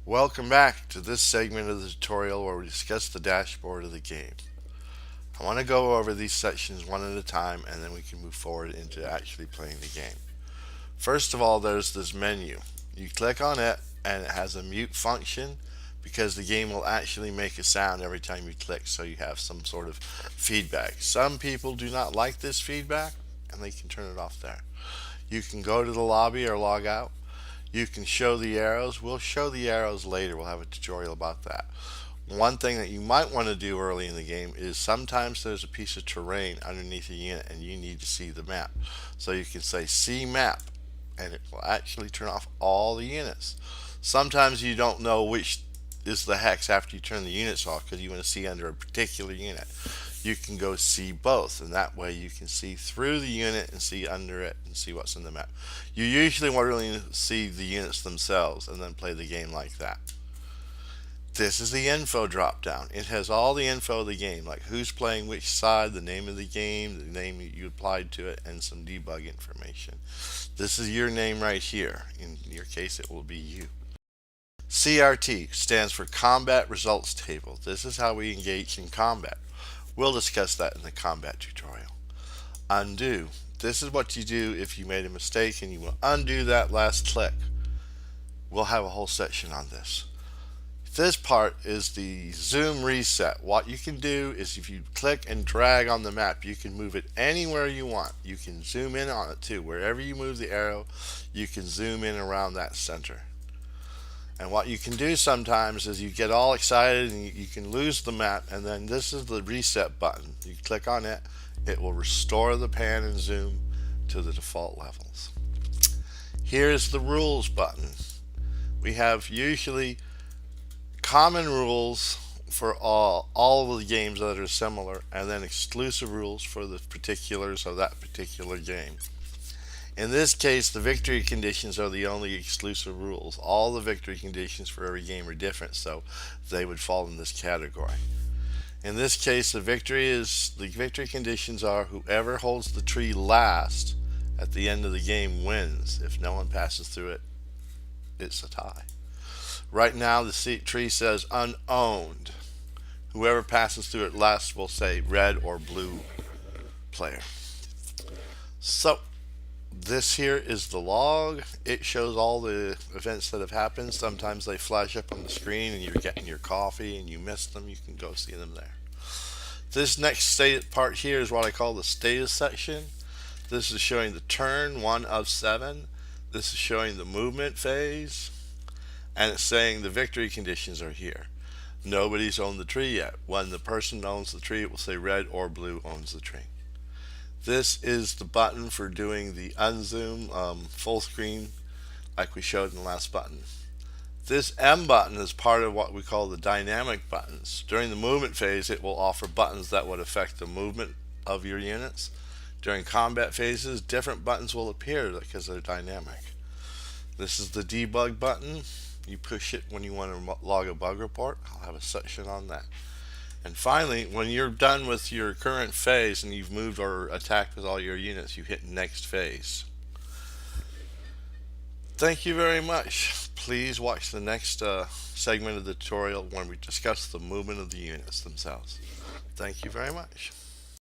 Welcome back to this segment of the tutorial where we discuss the dashboard of the game. I want to go over these sections one at a time and then we can move forward into actually playing the game. First of all, there's this menu. You click on it and it has a mute function because the game will actually make a sound every time you click, so you have some sort of feedback. Some people do not like this feedback and they can turn it off there. You can go to the lobby or log out. You can show the arrows. We'll show the arrows later. We'll have a tutorial about that. One thing that you might want to do early in the game is sometimes there's a piece of terrain underneath the unit and you need to see the map. So you can say see map and it will actually turn off all the units. Sometimes you don't know which is the hex after you turn the units off because you want to see under a particular unit. You can go see both, and that way you can see through the unit and see under it and see what's in the map. You usually want to really see the units themselves and then play the game like that. This is the info drop down. It has all the info of the game, like who's playing which side, the name of the game, the name you applied to it, and some debug information. This is your name right here. In your case, it will be you. CRT stands for Combat Results Table. This is how we engage in combat. We'll discuss that in the combat tutorial. Undo. This is what you do if you made a mistake and you will undo that last click. We'll have a whole section on this. This part is the zoom reset. What you can do is if you click and drag on the map, you can move it anywhere you want. You can zoom in on it too. Wherever you move the arrow, you can zoom in around that center. And what you can do sometimes is you get all excited and you can lose the map, and then this is the reset button. You click on it, it will restore the pan and zoom to the default levels. Here's the rules button. We have usually common rules for all of the games that are similar, and then exclusive rules for the particulars of that particular game. In this case, the victory conditions are the only exclusive rules. All the victory conditions for every game are different, so they would fall in this category. In this case, the victory conditions are whoever holds the tree last at the end of the game wins. If no one passes through it, it's a tie. Right now, the tree says unowned. Whoever passes through it last will say red or blue player. So, this here is the log. It shows all the events that have happened. Sometimes they flash up on the screen and you're getting your coffee and you miss them. You can go see them there. This next part here is what I call the status section. This is showing the turn 1 of 7. This is showing the movement phase. And it's saying the victory conditions are here. Nobody's owned the tree yet. When the person owns the tree, it will say red or blue owns the tree. This is the button for doing the unzoom full screen like we showed in the last button. This M button is part of what we call the dynamic buttons. During the movement phase, it will offer buttons that would affect the movement of your units. During combat phases, different buttons will appear because they're dynamic. This is the debug button. You push it when you want to log a bug report. I'll have a section on that. And finally, when you're done with your current phase and you've moved or attacked with all your units, you hit next phase. Thank you very much. Please watch the next segment of the tutorial when we discuss the movement of the units themselves. Thank you very much.